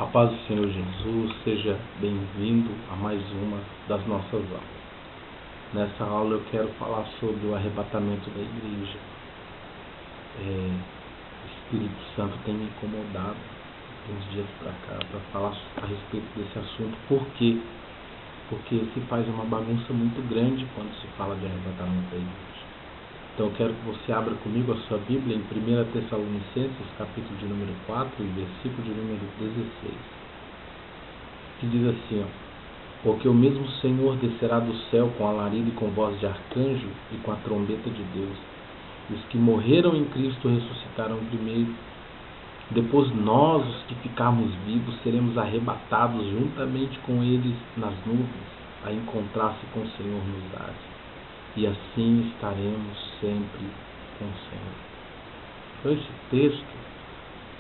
A paz do Senhor Jesus, seja bem-vindo a mais uma das nossas aulas. Nessa aula eu quero falar sobre o arrebatamento da igreja. O Espírito Santo tem me incomodado uns dias para cá para falar a respeito desse assunto. Por quê? Porque se faz uma bagunça muito grande quando se fala de arrebatamento da igreja. Então eu quero que você abra comigo a sua Bíblia em 1 Tessalonicenses, capítulo de número 4 e versículo de número 16. Que diz assim, porque o mesmo Senhor descerá do céu com alarido e com voz de arcanjo e com a trombeta de Deus. E os que morreram em Cristo ressuscitarão primeiro. Depois nós, os que ficarmos vivos, seremos arrebatados juntamente com eles nas nuvens, a encontrar-se com o Senhor nos ares. E assim estaremos sempre com o Senhor. Então esse texto,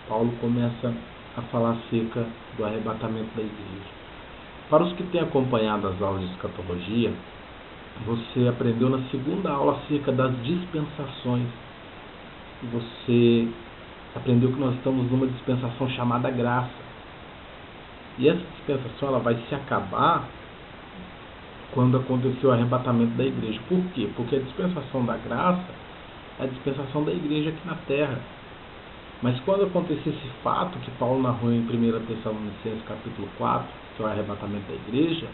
Paulo começa a falar acerca do arrebatamento da igreja. Para os que têm acompanhado as aulas de escatologia, você aprendeu na segunda aula acerca das dispensações. E você aprendeu que nós estamos numa dispensação chamada graça. E essa dispensação ela vai se acabar quando acontecer o arrebatamento da igreja. Por quê? Porque a dispensação da graça é a dispensação da igreja aqui na terra. Mas quando acontecer esse fato que Paulo narrou em 1 Tessalonicenses capítulo 4, que é o arrebatamento da igreja,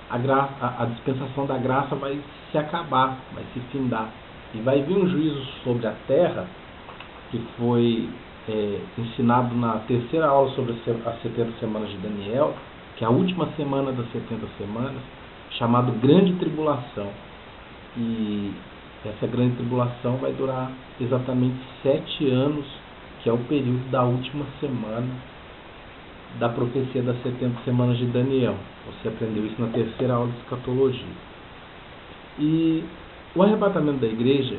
a dispensação da graça vai se acabar, vai se findar. E vai vir um juízo sobre a terra, que foi ensinado na terceira aula sobre as 70 semanas de Daniel, que é a última semana das 70 semanas, chamado Grande Tribulação. E essa Grande Tribulação vai durar exatamente 7 anos, que é o período da última semana da profecia das 70 semanas de Daniel. Você aprendeu isso na terceira aula de escatologia. E o arrebatamento da igreja,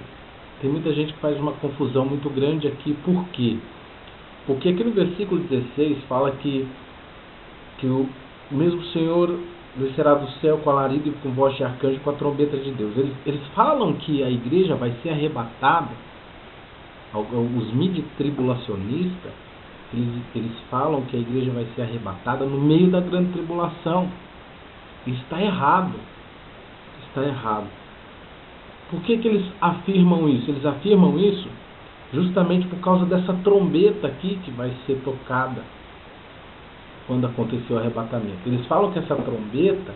tem muita gente que faz uma confusão muito grande aqui. Por quê? Porque aqui no versículo 16 fala que o mesmo Senhor descerá do céu com alarido e com voz de arcanjo e com a trombeta de Deus. Eles falam que a igreja vai ser arrebatada. Os midi-tribulacionistas, eles falam que a igreja vai ser arrebatada no meio da grande tribulação. Isso está errado. Está errado. Por que eles afirmam isso? Eles afirmam isso justamente por causa dessa trombeta aqui que vai ser tocada quando acontecer o arrebatamento. Eles falam que essa trombeta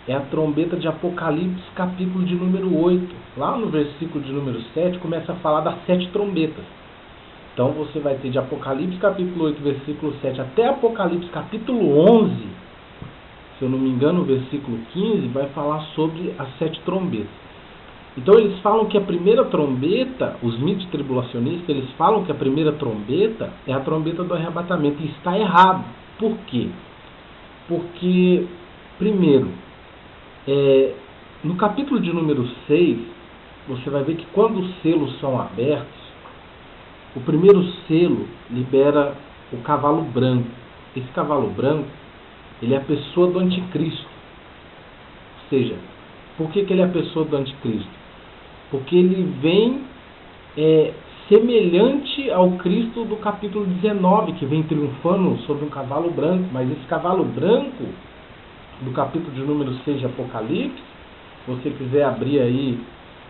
é a trombeta de Apocalipse, capítulo de número 8. Lá no versículo de número 7, começa a falar das 7 trombetas. Então você vai ter de Apocalipse, capítulo 8, versículo 7, até Apocalipse, capítulo 11, se eu não me engano, o versículo 15, vai falar sobre as 7 trombetas. Então eles falam que a primeira trombeta, os midi-tribulacionistas, eles falam que a primeira trombeta é a trombeta do arrebatamento. E está errado. Por quê? Porque, primeiro, no capítulo de número 6, você vai ver que quando os selos são abertos, o primeiro selo libera o cavalo branco. Esse cavalo branco, ele é a pessoa do anticristo. Ou seja, por que ele é a pessoa do anticristo? Porque ele vem semelhante ao Cristo do capítulo 19, que vem triunfando sobre um cavalo branco. Mas esse cavalo branco, do capítulo de número 6 de Apocalipse, se você quiser abrir aí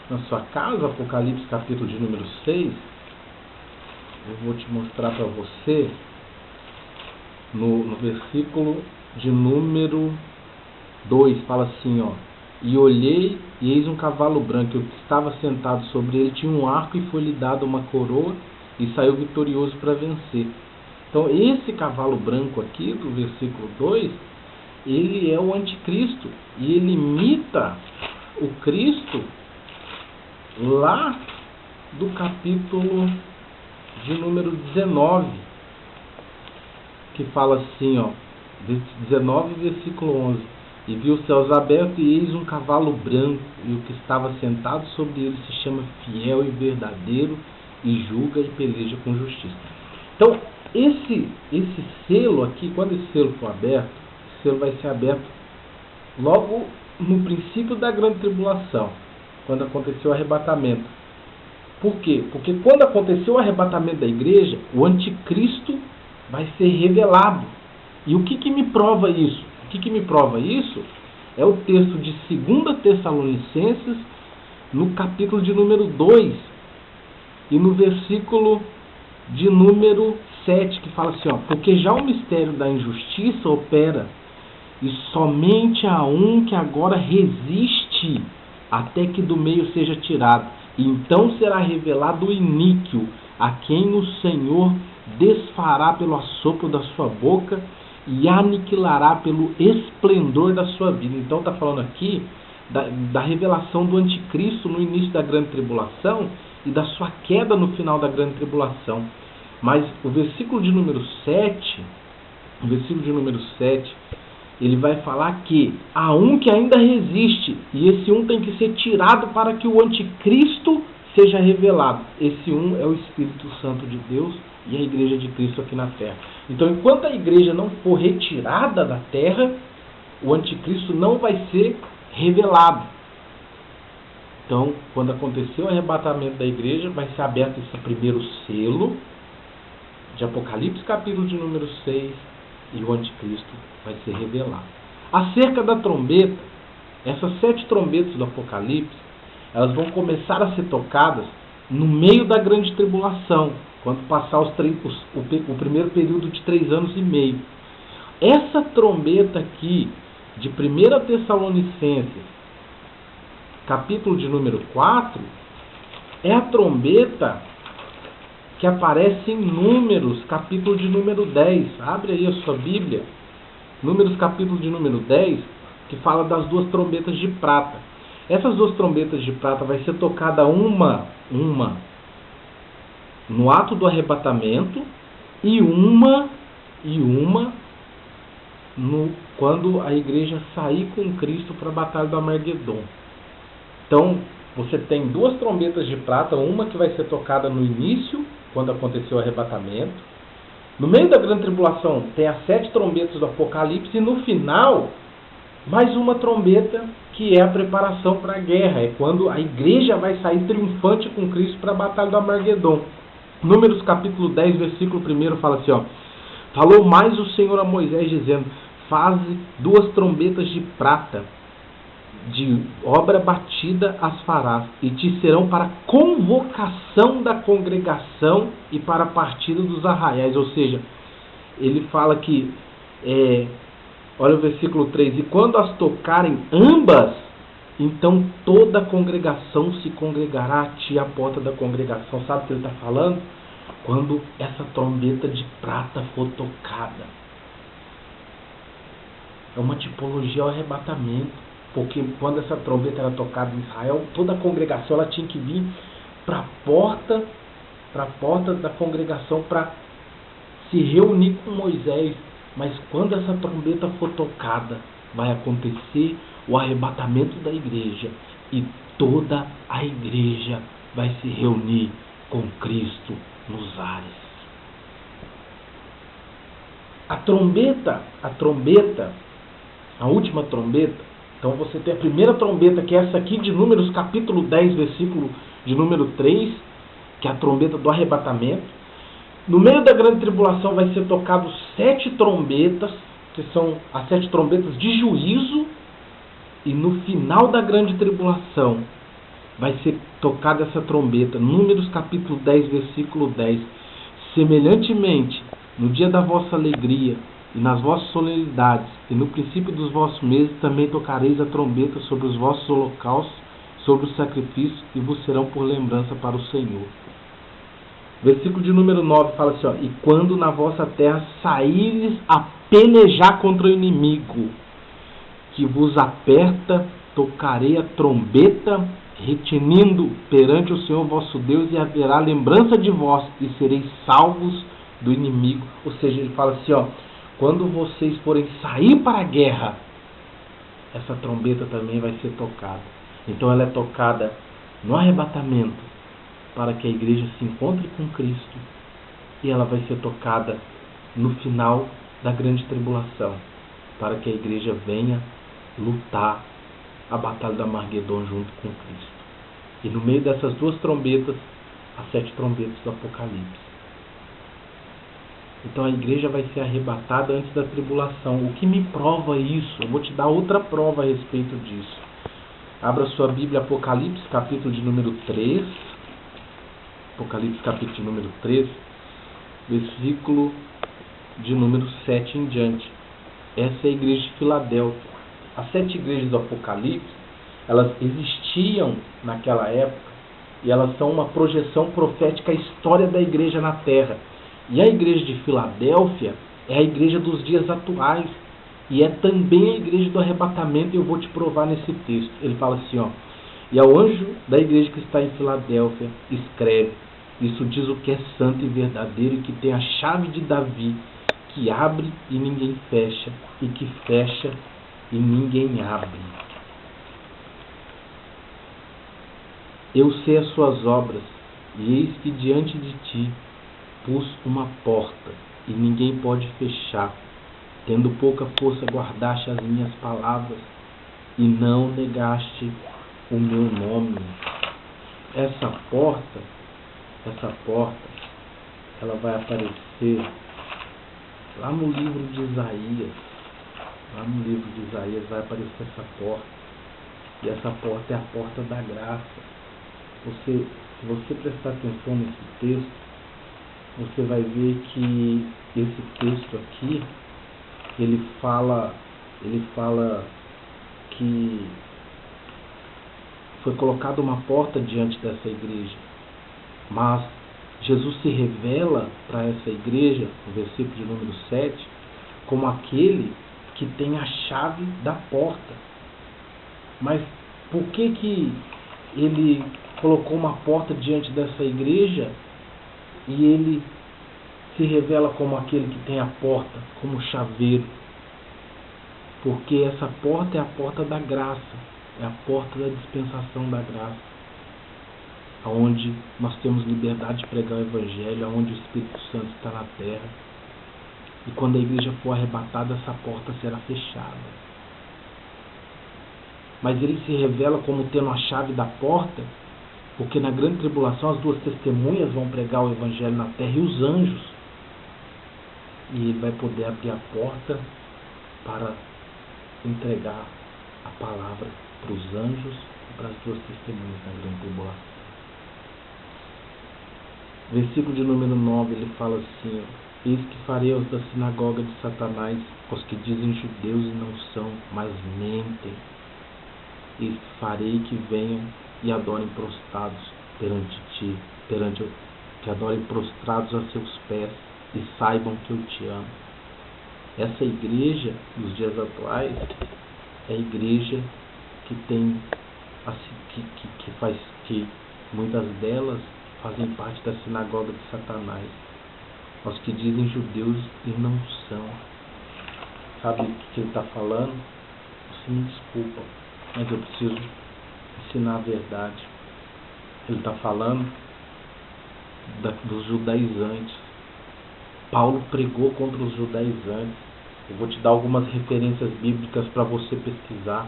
na sua casa, Apocalipse capítulo de número 6, eu vou te mostrar para você no versículo de número 2, fala assim, e olhei, e eis um cavalo branco, e o que estava sentado sobre ele tinha um arco, e foi-lhe dado uma coroa, e saiu vitorioso para vencer. Então esse cavalo branco aqui, do versículo 2, ele é o anticristo, e ele imita o Cristo lá do capítulo de número 19, que fala assim, 19, versículo 11, e viu os céus abertos, e eis um cavalo branco, e o que estava sentado sobre ele se chama Fiel e Verdadeiro, e julga e peleja com justiça. Então, esse selo aqui, quando esse selo for aberto, esse selo vai ser aberto logo no princípio da grande tribulação, quando aconteceu o arrebatamento. Por quê? Porque quando aconteceu o arrebatamento da igreja, o anticristo vai ser revelado. E o que me prova isso? O que me prova isso é o texto de 2 Tessalonicenses, no capítulo de número 2, e no versículo de número 7, que fala assim, ó, porque já o mistério da injustiça opera, e somente há um que agora resiste, até que do meio seja tirado. E então será revelado o iníquo, a quem o Senhor desfará pelo assopro da sua boca e aniquilará pelo esplendor da sua vida. Então está falando aqui da revelação do anticristo no início da grande tribulação e da sua queda no final da grande tribulação. Mas o versículo de número 7, ele vai falar que há um que ainda resiste, e esse um tem que ser tirado para que o anticristo seja revelado. Esse um é o Espírito Santo de Deus e a igreja de Cristo aqui na terra. Então, enquanto a igreja não for retirada da terra, o anticristo não vai ser revelado. Então, quando acontecer o arrebatamento da igreja, vai ser aberto esse primeiro selo de Apocalipse, capítulo de número 6, e o anticristo vai ser revelado. Acerca da trombeta, essas 7 trombetas do Apocalipse, elas vão começar a ser tocadas no meio da grande tribulação, quando passar o primeiro período de 3 anos e meio. Essa trombeta aqui, de 1 Tessalonicenses, capítulo de número 4, é a trombeta que aparece em Números, capítulo de número 10. Abre aí a sua Bíblia. Números, capítulo de número 10, que fala das 2 trombetas de prata. Essas 2 trombetas de prata vai ser tocada uma no ato do arrebatamento e uma quando a igreja sair com Cristo para a batalha do Armagedon. Então, você tem 2 trombetas de prata, uma que vai ser tocada no início, quando aconteceu o arrebatamento. No meio da grande tribulação tem as 7 trombetas do Apocalipse, e no final, mais uma trombeta, que é a preparação para a guerra. É quando a igreja vai sair triunfante com Cristo para a batalha do Armagedon. Números capítulo 10, versículo 1 fala assim, ó: falou mais o Senhor a Moisés, dizendo, faze 2 trombetas de prata, de obra batida as farás, e te serão para convocação da congregação e para a partida dos arraiais. Ou seja, ele fala que, olha o versículo 3, e quando as tocarem ambas, então toda a congregação se congregará a ti à porta da congregação. Sabe o que ele está falando? Quando essa trombeta de prata for tocada. É uma tipologia ao arrebatamento. Porque quando essa trombeta era tocada em Israel, toda a congregação ela tinha que vir para a porta da congregação para se reunir com Moisés. Mas quando essa trombeta for tocada, vai acontecer o arrebatamento da igreja. E toda a igreja vai se reunir com Cristo nos ares. A última trombeta. Então você tem a primeira trombeta, que é essa aqui de Números capítulo 10, versículo de número 3, que é a trombeta do arrebatamento. No meio da grande tribulação vai ser tocado 7 trombetas, que são as 7 trombetas de juízo, e no final da grande tribulação vai ser tocada essa trombeta, Números capítulo 10, versículo 10. Semelhantemente, no dia da vossa alegria, e nas vossas solenidades, e no princípio dos vossos meses, também tocareis a trombeta sobre os vossos holocaustos, sobre os sacrifícios, e vos serão por lembrança para o Senhor. Versículo de número 9 fala assim, ó: e quando na vossa terra saíres a pelejar contra o inimigo, que vos aperta, tocarei a trombeta, retinindo perante o Senhor vosso Deus, e haverá lembrança de vós, e sereis salvos do inimigo. Ou seja, ele fala assim, ó: quando vocês forem sair para a guerra, essa trombeta também vai ser tocada. Então ela é tocada no arrebatamento, para que a igreja se encontre com Cristo, e ela vai ser tocada no final da grande tribulação, para que a igreja venha lutar a batalha do Armagedon junto com Cristo. E no meio dessas 2 trombetas, as 7 trombetas do Apocalipse. Então a igreja vai ser arrebatada antes da tribulação. O que me prova isso? Eu vou te dar outra prova a respeito disso. Abra sua Bíblia, Apocalipse, capítulo de número 3. Apocalipse, capítulo de número 3, versículo de número 7 em diante. Essa é a igreja de Filadélfia. As 7 igrejas do Apocalipse, elas existiam naquela época e elas são uma projeção profética à história da igreja na terra. E a igreja de Filadélfia é a igreja dos dias atuais e é também a igreja do arrebatamento, e eu vou te provar nesse texto. Ele fala assim, ó: e ao anjo da igreja que está em Filadélfia, escreve: isso diz o que é santo e verdadeiro e que tem a chave de Davi, que abre e ninguém fecha, e que fecha e ninguém abre. Eu sei as suas obras, e eis que diante de ti pus uma porta, e ninguém pode fechar. Tendo pouca força, guardaste as minhas palavras, e não negaste o meu nome. Essa porta, ela vai aparecer lá no livro de Isaías. Lá no livro de Isaías vai aparecer essa porta. E essa porta é a porta da graça. Se você prestar atenção nesse texto, você vai ver que esse texto aqui, ele fala que foi colocada uma porta diante dessa igreja. Mas Jesus se revela para essa igreja, no versículo de número 7, como aquele que tem a chave da porta. Mas por que ele colocou uma porta diante dessa igreja e ele se revela como aquele que tem a porta, como chaveiro? Porque essa porta é a porta da graça, é a porta da dispensação da graça, onde nós temos liberdade de pregar o Evangelho, onde o Espírito Santo está na terra. E quando a igreja for arrebatada, essa porta será fechada. Mas ele se revela como tendo a chave da porta, porque na grande tribulação as 2 testemunhas vão pregar o Evangelho na terra, e os anjos. E ele vai poder abrir a porta para entregar a palavra para os anjos e para as 2 testemunhas na grande tribulação. Versículo de número 9, ele fala assim: eis que farei aos da sinagoga de Satanás, aos que dizem judeus e não são, mas mentem. Eis que farei que venham e adorem prostrados perante ti, que adorem prostrados a seus pés, e saibam que eu te amo. Essa igreja dos dias atuais é a igreja que tem, que muitas delas fazem parte da sinagoga de Satanás, os que dizem judeus e não são. Sabe o que ele está falando? Você me desculpa, mas eu preciso ensinar a verdade. Ele está falando dos judaizantes. Paulo pregou contra os judaizantes. Eu vou te dar algumas referências bíblicas para você pesquisar.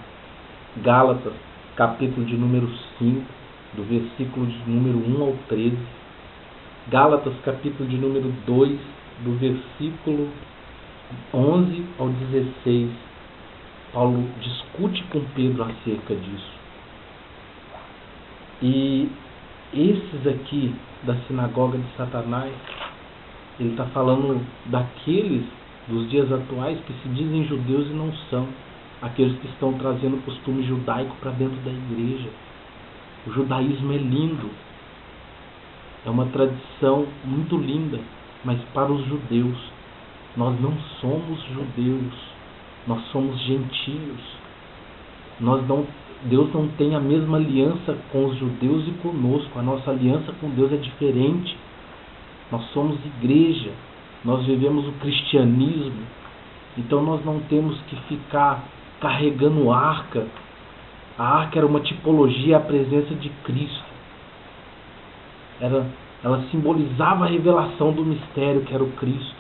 Gálatas, capítulo de número 5, do versículo de número 1 ao 13. Gálatas, capítulo de número 2, do versículo 11 ao 16. Paulo discute com Pedro acerca disso. E esses aqui da sinagoga de Satanás, ele está falando daqueles dos dias atuais que se dizem judeus e não são, aqueles que estão trazendo o costume judaico para dentro da igreja. O judaísmo é lindo, é uma tradição muito linda, mas para os judeus, nós não somos judeus, nós somos gentios. Deus não tem a mesma aliança com os judeus e conosco. A nossa aliança com Deus é diferente. Nós somos igreja, nós vivemos o cristianismo, então nós não temos que ficar carregando arca. A arca era uma tipologia à presença de Cristo. Ela simbolizava a revelação do mistério que era o Cristo,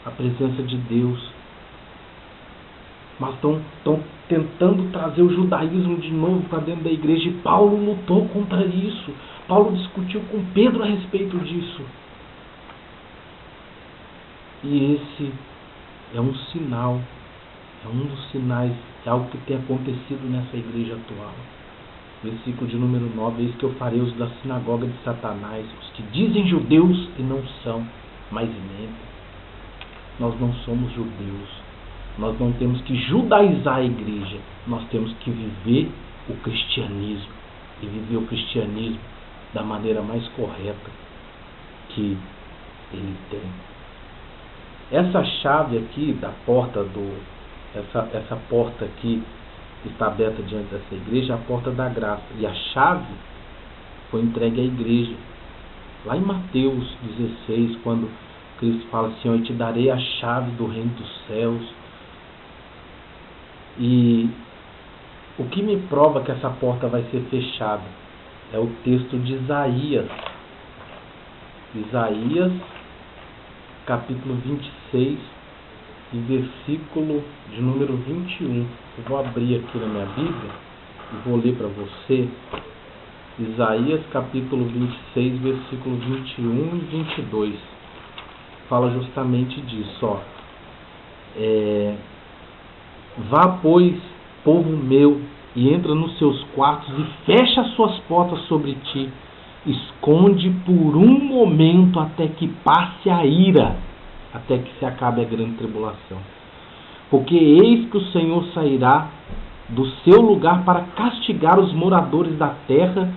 a presença de Deus. Mas estão tentando trazer o judaísmo de novo para dentro da igreja, e Paulo lutou contra isso. Paulo discutiu com Pedro a respeito disso. E esse é um sinal, é um dos sinais, é algo que tem acontecido nessa igreja atual. Versículo de número 9: eis que eu farei os da sinagoga de Satanás, os que dizem judeus e não são, mas mentem. Nós não somos judeus, nós não temos que judaizar a igreja, nós temos que viver o cristianismo, e viver o cristianismo da maneira mais correta que ele tem. Essa chave aqui da porta essa porta aqui que está aberta diante dessa igreja é a porta da graça, e a chave foi entregue à igreja. Lá em Mateus 16, quando Cristo fala assim: eu te darei a chave do reino dos céus. E o que me prova que essa porta vai ser fechada é o texto de Isaías. Isaías, capítulo 26, e versículo de número 21. Eu vou abrir aqui na minha Bíblia e vou ler para você. Isaías, capítulo 26, versículo 21 e 22. Fala justamente disso, ó. Vá, pois, povo meu, e entra nos seus quartos e fecha as suas portas sobre ti. Esconde por um momento até que passe a ira, até que se acabe a grande tribulação. Porque eis que o Senhor sairá do seu lugar para castigar os moradores da terra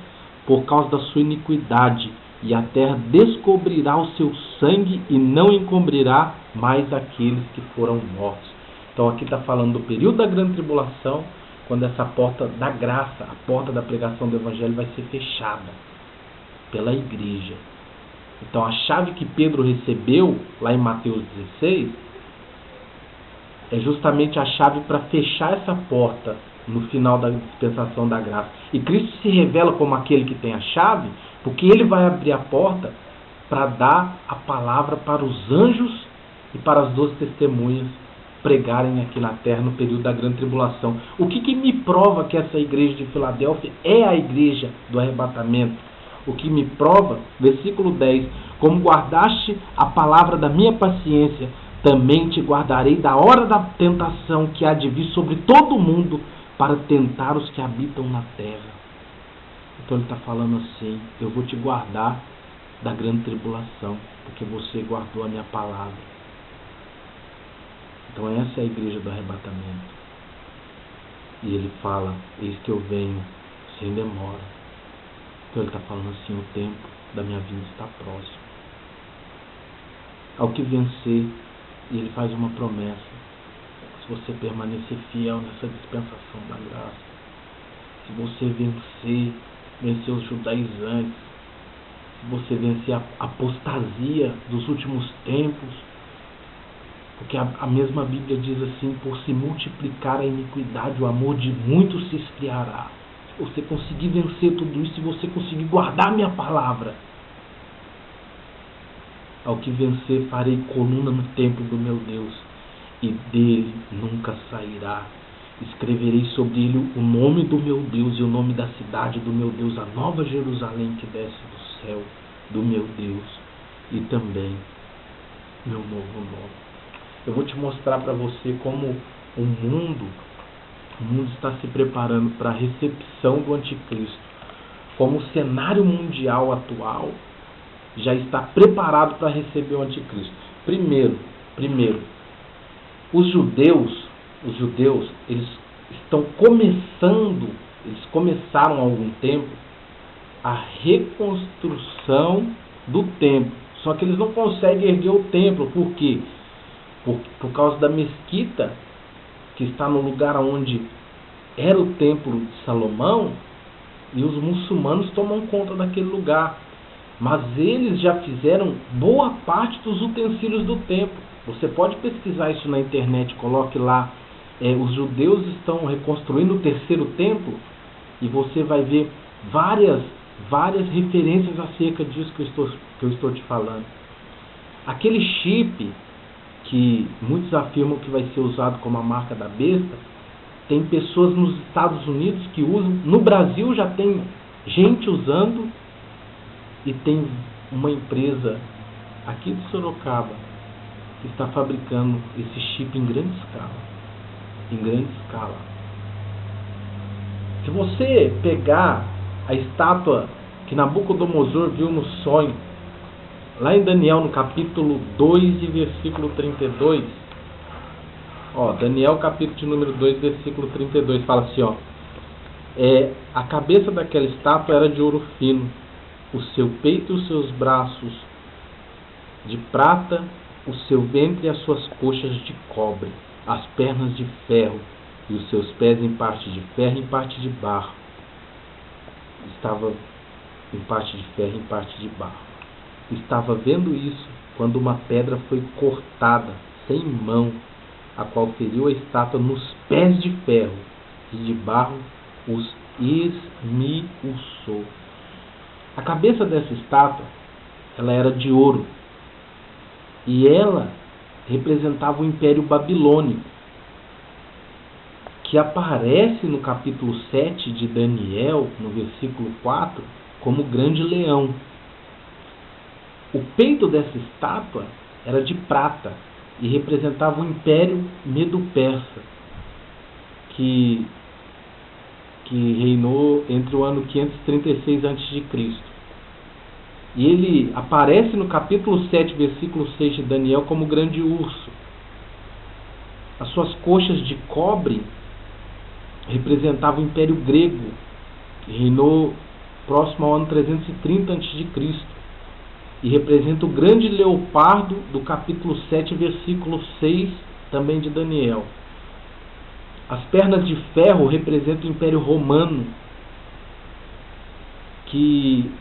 por causa da sua iniquidade, e a terra descobrirá o seu sangue e não encobrirá mais aqueles que foram mortos. Então aqui está falando do período da grande tribulação, quando essa porta da graça, a porta da pregação do evangelho vai ser fechada pela igreja. Então a chave que Pedro recebeu lá em Mateus 16 é justamente a chave para fechar essa porta no final da dispensação da graça. E Cristo se revela como aquele que tem a chave, porque ele vai abrir a porta para dar a palavra para os anjos e para as 12 testemunhas pregarem aqui na terra no período da grande tribulação. O que me prova que essa igreja de Filadélfia é a igreja do arrebatamento? O que me prova, versículo 10, como guardaste a palavra da minha paciência, também te guardarei da hora da tentação que há de vir sobre todo o mundo para tentar os que habitam na terra. Então ele está falando assim: eu vou te guardar da grande tribulação, porque você guardou a minha palavra. Então essa é a igreja do arrebatamento. E ele fala: eis que eu venho sem demora. Então ele está falando assim: o tempo da minha vinda está próximo. Ao que vencer, e ele faz uma promessa: se você permanecer fiel nessa dispensação da graça, se você vencer os judaizantes, se você vencer a apostasia dos últimos tempos, porque a mesma Bíblia diz assim: por se multiplicar a iniquidade, o amor de muitos se esfriará. Se você conseguir vencer tudo isso, se você conseguir guardar a minha palavra, ao que vencer, farei coluna no templo do meu Deus, e dele nunca sairá. Escreverei sobre ele o nome do meu Deus e o nome da cidade do meu Deus, a nova Jerusalém que desce do céu do meu Deus, e também meu novo nome. Eu vou te mostrar para você como o mundo está se preparando para a recepção do anticristo, como o cenário mundial atual já está preparado para receber o anticristo. Primeiro, os judeus, eles estão começando, eles começaram há algum tempo a reconstrução do templo. Só que eles não conseguem erguer o templo. Por quê? Por causa da mesquita que está no lugar onde era o templo de Salomão, e os muçulmanos tomam conta daquele lugar. Mas eles já fizeram boa parte dos utensílios do templo. Você pode pesquisar isso na internet, coloque lá, os judeus estão reconstruindo o terceiro templo, e você vai ver várias referências acerca disso que eu estou te falando. Aquele chip que muitos afirmam que vai ser usado como a marca da besta, tem pessoas nos Estados Unidos que usam, no Brasil já tem gente usando, e tem uma empresa aqui de Sorocaba está fabricando esse chip em grande escala. Em grande escala. Se você pegar a estátua que Nabucodonosor viu no sonho, lá em Daniel, no capítulo 2 e versículo 32, Daniel, capítulo de número 2, versículo 32, fala assim, a cabeça daquela estátua era de ouro fino, o seu peito e os seus braços de prata, o seu ventre e as suas coxas de cobre, as pernas de ferro e os seus pés em parte de ferro e em parte de barro. Estava em parte de ferro e em parte de barro. Estava vendo isso quando uma pedra foi cortada, sem mão, a qual feriu a estátua nos pés de ferro e de barro os esmiuçou. A cabeça dessa estátua, ela era de ouro, e ela representava o Império Babilônico, que aparece no capítulo 7 de Daniel, no versículo 4, como grande leão. O peito dessa estátua era de prata e representava o Império Medo-Persa, que reinou entre o ano 536 a.C. E ele aparece no capítulo 7, versículo 6 de Daniel como grande urso. As suas coxas de cobre representavam o Império Grego, que reinou próximo ao ano 330 a.C. E representa o grande leopardo do capítulo 7, versículo 6, também de Daniel. As pernas de ferro representam o Império Romano, que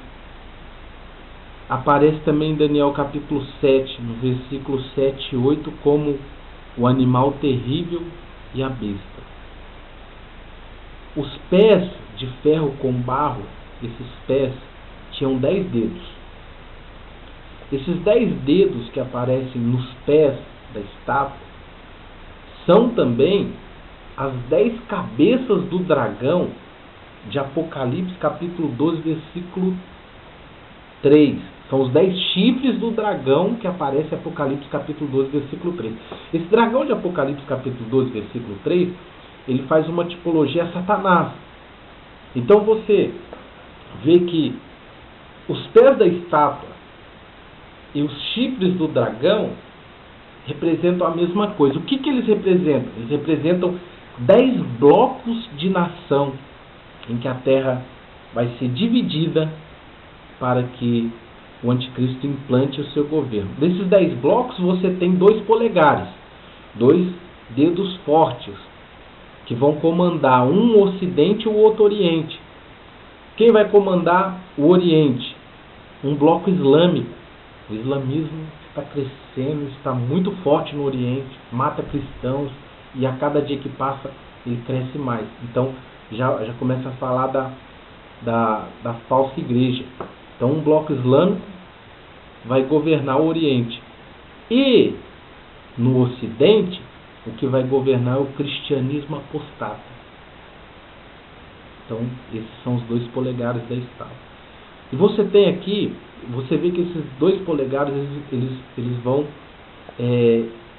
aparece também em Daniel capítulo 7, no versículo 7 e 8, como o animal terrível e a besta. Os pés de ferro com barro, esses pés, tinham 10 dedos. Esses 10 dedos que aparecem nos pés da estátua são também as 10 cabeças do dragão de Apocalipse capítulo 12, versículo 3. São os 10 chifres do dragão que aparece em Apocalipse capítulo 12, versículo 3. Esse dragão de Apocalipse capítulo 12, versículo 3, ele faz uma tipologia a Satanás. Então você vê que os pés da estátua e os chifres do dragão representam a mesma coisa. O que eles representam? Eles representam 10 blocos de nação em que a terra vai ser dividida para que o anticristo implante o seu governo. Desses 10 blocos você tem 2 polegares, 2 dedos fortes, que vão comandar um o ocidente e o outro oriente. Quem vai comandar o oriente? Um bloco islâmico. O islamismo está crescendo, está muito forte no Oriente, mata cristãos e a cada dia que passa ele cresce mais. Então já começa a falar da falsa igreja. Então um bloco islâmico vai governar o Oriente. E no Ocidente o que vai governar é o cristianismo apostata. Então esses são os 2 polegares da estátua. E você tem aqui, você vê que esses 2 polegares eles vão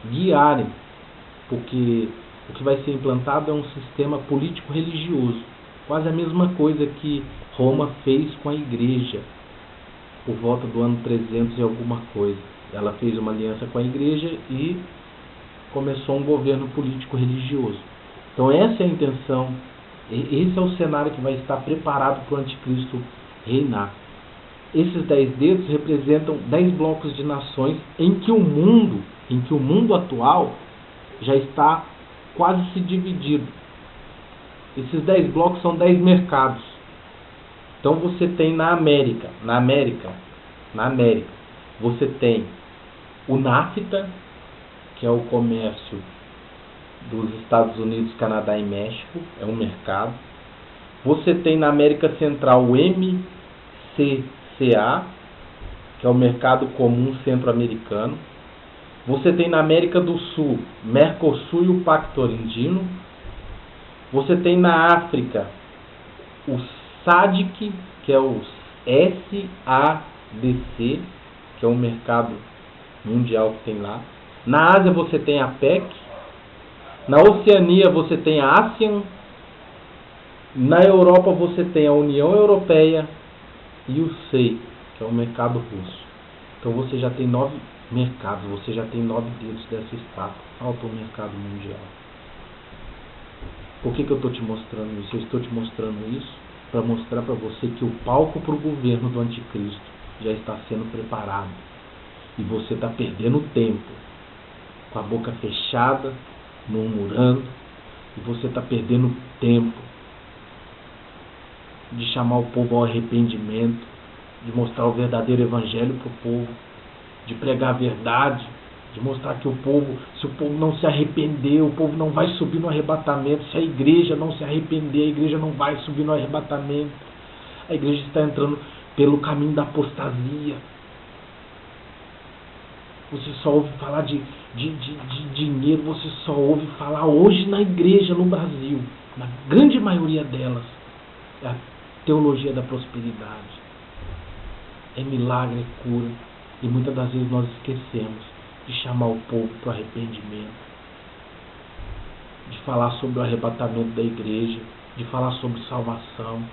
guiarem, porque o que vai ser implantado é um sistema político-religioso, quase a mesma coisa que Roma fez com a igreja por volta do ano 300 e alguma coisa. Ela fez uma aliança com a igreja e começou um governo político-religioso. Então essa é a intenção, esse é o cenário que vai estar preparado para o anticristo reinar. Esses 10 dedos representam 10 blocos de nações em que o mundo atual já está quase se dividido. Esses 10 blocos são 10 mercados. Então você tem na América, você tem o NAFTA, que é o comércio dos Estados Unidos, Canadá e México, é um mercado. Você tem na América Central o MCCA, que é o Mercado Comum Centro-Americano. Você tem na América do Sul Mercosul e o Pacto Andino. Você tem na África o SADC, que é o SADC, que é um mercado mundial que tem lá. Na Ásia você tem a APEC. Na Oceania você tem a ASEAN. Na Europa você tem a União Europeia e o SEI, que é o mercado russo. Então você já tem 9 mercados, você já tem 9 dedos dessa estátua. Falta o mercado mundial. Por que eu estou te mostrando isso? Eu estou te mostrando isso para mostrar para você que o palco para o governo do anticristo já está sendo preparado. E você está perdendo tempo, com a boca fechada, murmurando, e você está perdendo tempo de chamar o povo ao arrependimento, de mostrar o verdadeiro evangelho para o povo, de pregar a verdade, de mostrar que o povo, se o povo não se arrepender, o povo não vai subir no arrebatamento. Se a igreja não se arrepender, a igreja não vai subir no arrebatamento. A igreja está entrando pelo caminho da apostasia. Você só ouve falar de dinheiro, você só ouve falar hoje na igreja, no Brasil, na grande maioria delas, é a teologia da prosperidade. É milagre, é cura. E muitas das vezes nós esquecemos de chamar o povo para o arrependimento, de falar sobre o arrebatamento da igreja, de falar sobre salvação.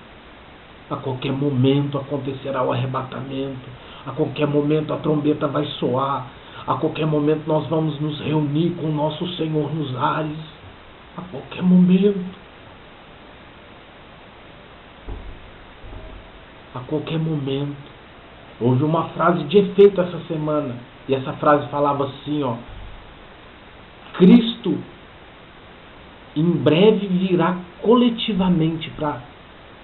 A qualquer momento acontecerá o arrebatamento, a qualquer momento a trombeta vai soar, a qualquer momento nós vamos nos reunir com o nosso Senhor nos ares, a qualquer momento. A qualquer momento. Houve uma frase de efeito essa semana, e essa frase falava assim, ó: Cristo em breve virá coletivamente para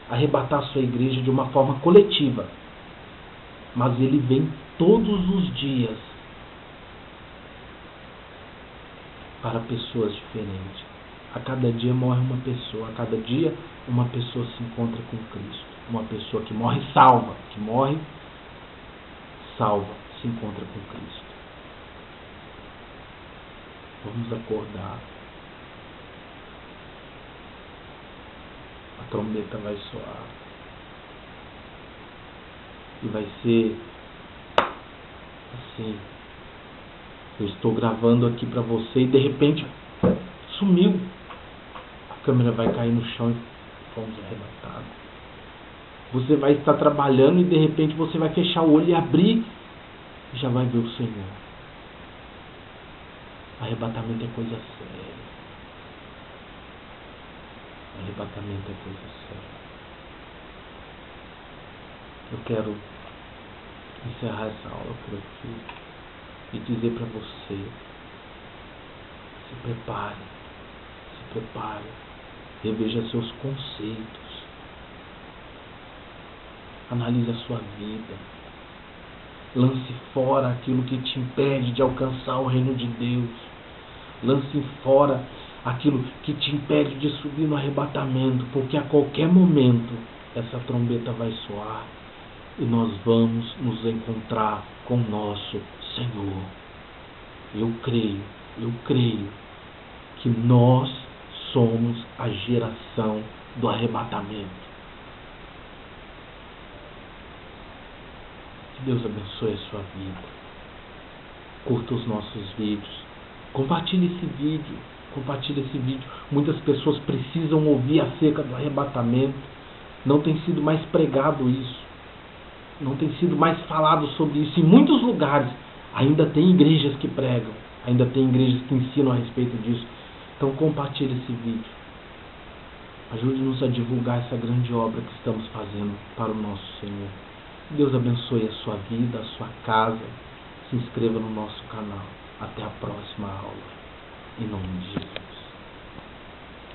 arrebatar a sua igreja de uma forma coletiva, mas ele vem todos os dias para pessoas diferentes. A cada dia morre uma pessoa, a cada dia uma pessoa se encontra com Cristo. Uma pessoa que morre salva, que morre salva, se encontra com Cristo. Vamos acordar. A trombeta vai soar. E vai ser assim. Eu estou gravando aqui para você e de repente sumiu. A câmera vai cair no chão e fomos arrebatados. Você vai estar trabalhando e de repente você vai fechar o olho e abrir e já vai ver o Senhor. Arrebatamento é coisa séria. Arrebatamento é coisa séria. Eu quero encerrar essa aula por aqui e dizer para você: se prepare, reveja seus conceitos. Analise a sua vida. Lance fora aquilo que te impede de alcançar o reino de Deus. Lance fora aquilo que te impede de subir no arrebatamento, porque a qualquer momento essa trombeta vai soar e nós vamos nos encontrar com o nosso Senhor. Eu creio que nós somos a geração do arrebatamento. Deus abençoe a sua vida. Curta os nossos vídeos. Compartilhe esse vídeo. Muitas pessoas precisam ouvir acerca do arrebatamento. Não tem sido mais pregado isso. Não tem sido mais falado sobre isso. Em muitos lugares ainda tem igrejas que pregam. Ainda tem igrejas que ensinam a respeito disso. Então compartilhe esse vídeo. Ajude-nos a divulgar essa grande obra que estamos fazendo para o nosso Senhor. Deus abençoe a sua vida, a sua casa. Se inscreva no nosso canal. Até a próxima aula. Em nome de Jesus.